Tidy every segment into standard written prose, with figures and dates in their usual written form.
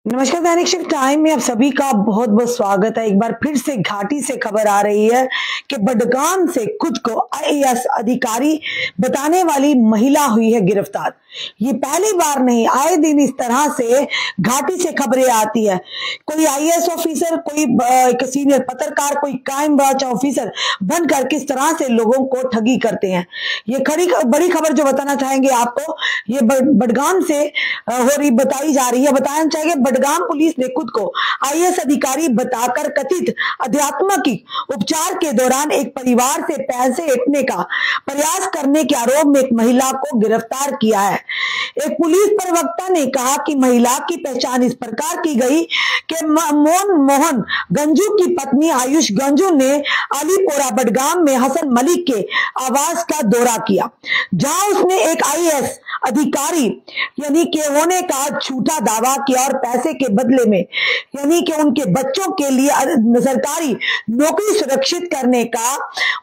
नमस्कार। दैनिक shift time में आप सभी का बहुत बहुत स्वागत है। एक बार फिर से घाटी से खबर आ रही है कि बडगाम से खुद को आईएएस अधिकारी बताने वाली महिला हुई है गिरफ्तार। ये पहली बार नहीं, आए दिन इस तरह से घाटी से खबरें आती है। कोई आईएएस ऑफिसर, कोई एक सीनियर पत्रकार, कोई क्राइम ब्रांच ऑफिसर बनकर किस तरह से लोगों को ठगी करते हैं। ये बड़ी खबर जो बताना चाहेंगे आपको, ये बडगाम से हो रही बताई जा रही है। बताना चाहेंगे बडगाम पुलिस ने खुद को आईएएस अधिकारी बताकर कथित अध्यात्मक उपचार के दौरान एक परिवार से पैसे ऐंठने का प्रयास करने के आरोप में एक महिला को गिरफ्तार किया है। एक पुलिस प्रवक्ता ने कहा कि महिला की पहचान इस प्रकार की गई कि मोहन गंजू की पत्नी आयुष गंजू ने अलीपोरा बडगाम में हसन मलिक के आवास का दौरा किया, जहां उसने एक आईएएस अधिकारी यानी कि होने का झूठा दावा किया और पैसे के बदले में यानी कि उनके बच्चों के लिए सरकारी नौकरी सुरक्षित करने का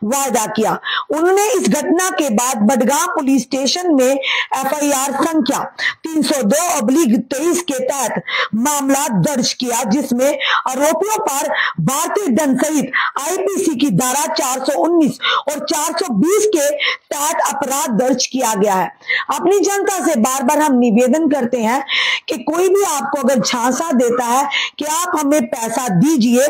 वादा किया। उन्होंने इस घटना के बाद बडगाम पुलिस स्टेशन में एफआईआर संख्या 302/23 के तहत मामला दर्ज किया, जिसमें आरोपियों पर भारतीय दंड सहित आईपीसी की धारा 419 और 420 के तहत अपराध दर्ज किया गया है। अपनी जनता से बार बार हम निवेदन करते हैं कि कोई भी आपको अगर झांसा देता है कि आप हमें पैसा दीजिए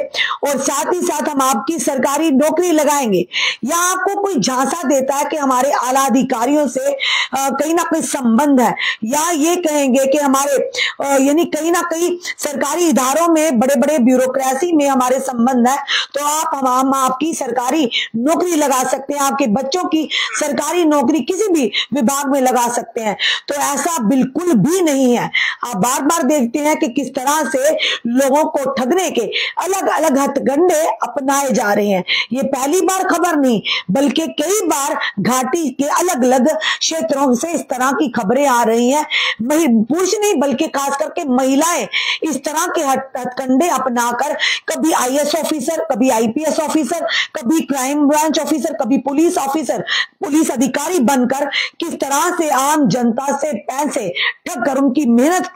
और साथ ही साथ हम आपकी सरकारी नौकरी लगाएंगे, या आपको कोई झांसा देता है कि हमारे आला अधिकारियों से कहीं ना कहीं संबंध है, या ये कहेंगे कि हमारे यानी कहीं ना कहीं सरकारी इदारों में बड़े बड़े ब्यूरोक्रेसी में हमारे संबंध है, तो हम आपकी सरकारी नौकरी लगा सकते हैं, आपके बच्चों की सरकारी नौकरी किसी भी विभाग में लगा सकते हैं। तो ऐसा बिल्कुल भी नहीं है। आप बार बार देखते हैं कि किस तरह से लोगों को ठगने के अलग अलग हथकंडे अपनाए जा रहे हैं। ये पहली बार खबर नहीं, बल्कि कई बार घाटी के अलग अलग क्षेत्रों से इस तरह की खबरें आ रही हैं। पुरुष नहीं बल्कि खास करके महिलाएं इस तरह के हथकंडे अपनाकर कभी आईएएस ऑफिसर, कभी आईपीएस ऑफिसर, कभी क्राइम ब्रांच ऑफिसर, कभी पुलिस ऑफिसर, पुलिस अधिकारी बनकर किस तरह से आम जनता से पैसे ठग कर उनकी मेहनत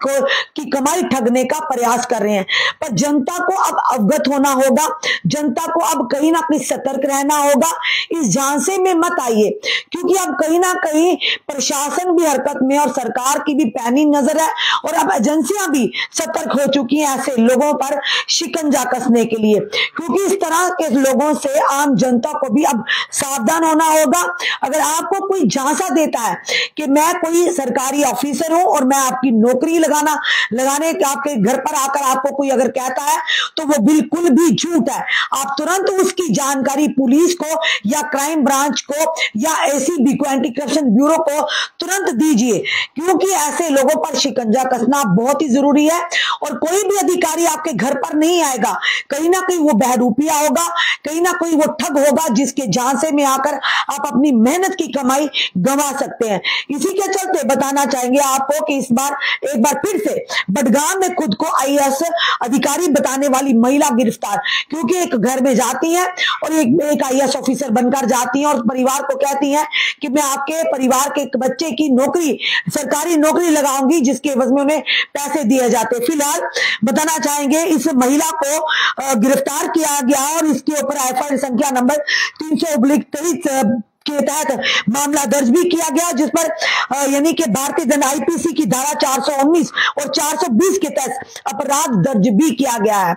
की कमाई ठगने का प्रयास कर रहे हैं। पर जनता को अब अवगत होना होगा, जनता को अब कहीं ना कहीं सतर्क रहना होगा। इस झांसे में मत आइए, क्योंकि अब कहीं ना कहीं प्रशासन भी हरकत में और सरकार की भी पैनी नजर है, और अब एजेंसियां भी सतर्क हो चुकी हैं ऐसे लोगों पर शिकंजा कसने के लिए। क्योंकि इस तरह के लोगों से आम जनता को भी अब सावधान होना होगा। अगर आपको कोई झांसा देता है कि मैं कोई सरकारी ऑफिसर हूं और मैं आपकी नौकरी लगाने के आपके घर पर आकर आपको कोई अगर कहता है, तो वो बिल्कुल भी झूठ है। आप तुरंत उसकी जानकारी पुलिस को या क्राइम ब्रांच को या एसीबी को, एंटी करप्शन ब्यूरो को तुरंत दीजिए, क्योंकि ऐसे लोगों पर शिकंजा कसना बहुत ही जरूरी है। और कोई भी अधिकारी आपके घर पर नहीं आएगा, कहीं ना कहीं वो बहरूपिया होगा, कहीं ना कहीं वो ठग होगा, जिसके झांसे में आकर आप अपनी मेहनत की कमाई गंवा सकते हैं। इसी के चलते बताना चाहेंगे आपको कि इस बार एक बार फिर से बडगाम में खुद को आईएएस अधिकारी बताने वाली महिला गिरफ्तार, क्योंकि एक घर में जाती है और एक आईएएस ऑफिसर बनकर जाती है और परिवार को कहती है कि मैं आपके परिवार के बच्चे की नौकरी, सरकारी नौकरी लगाऊंगी, जिसके एवज में उन्हें पैसे दिए जाते। फिलहाल बताना चाहेंगे इस महिला को गिरफ्तार किया गया और इसके ऊपर एफआईआर संख्या नंबर 300/23 के तहत मामला दर्ज भी किया गया, जिस पर यानी कि भारतीय दंड आईपीसी की धारा 419 और 420 के तहत अपराध दर्ज भी किया गया है।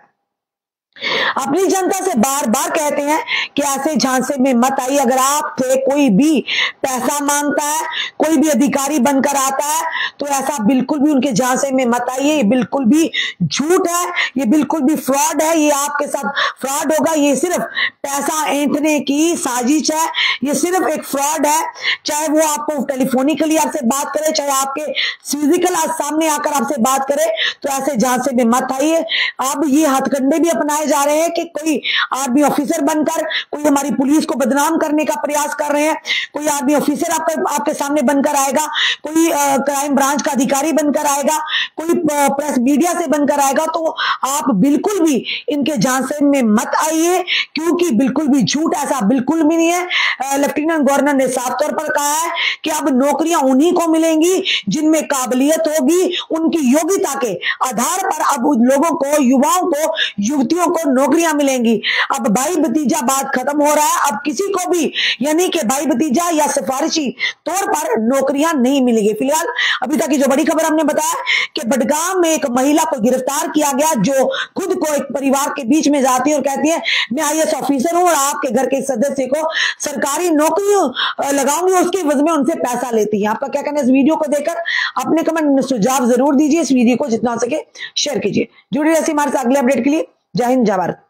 अपनी जनता से बार बार कहते हैं कि ऐसे झांसे में मत आइए। अगर आपसे कोई भी पैसा मांगता है, कोई भी अधिकारी बनकर आता है, तो ऐसा बिल्कुल भी उनके झांसे में मत आइए। ये बिल्कुल भी झूठ है, ये बिल्कुल भी फ्रॉड है, ये आपके साथ फ्रॉड होगा। ये सिर्फ पैसा ऐंठने की साजिश है, ये सिर्फ एक फ्रॉड है। चाहे वो आपको टेलीफोनिकली आपसे बात करे, चाहे आपके फिजिकल सामने आकर आपसे बात करे, तो ऐसे झांसे में मत आइए। अब ये हथकंडे भी अपनाए जा रहे हैं कि कोई आर्मी ऑफिसर बनकर कोई हमारी पुलिस को बदनाम करने का प्रयास कर रहे हैं, कोई आर्मी ऑफिसर आपके सामने बनकर आएगा, कोई क्राइम ब्रांच का अधिकारी बनकर आएगा, कोई प्रेस मीडिया से बनकर आएगा, तो आप बिल्कुल भी इनके झांसे में मत आइए, क्योंकि बिल्कुल भी झूठ, ऐसा बिल्कुल भी नहीं है। लेफ्टिनेंट गवर्नर ने साफ तौर पर कहा है कि अब नौकरियां उन्हीं को मिलेंगी जिनमें काबिलियत होगी, उनकी योग्यता के आधार पर अब लोगों को, युवाओं को, युवतियों को नौकरियां मिलेंगी। अब भाई भतीजा बात खत्म हो रहा है, अब किसी को भी यानी कि भाई भतीजा या सिफारिशी तौर पर नौकरियां नहीं मिलेगी। फिलहाल अभी तक की जो बड़ी खबर हमने बताया कि बडगाम में एक महिला को गिरफ्तार किया गया, जो खुद को एक परिवार के बीच में जाती है और कहती है मैं आईएएस ऑफिसर हूं और आपके घर के सदस्य को सरकारी नौकरी लगाऊंगी, उसके वजह में उनसे पैसा लेती है। आपका क्या कहना है इस वीडियो को देखकर? अपने कमेंट में सुझाव जरूर दीजिए। इस वीडियो को जितना हो सके शेयर कीजिए। जुड़े रहिए हमारे साथ अगले अपडेट के लिए। जय हिंद, जय भारत।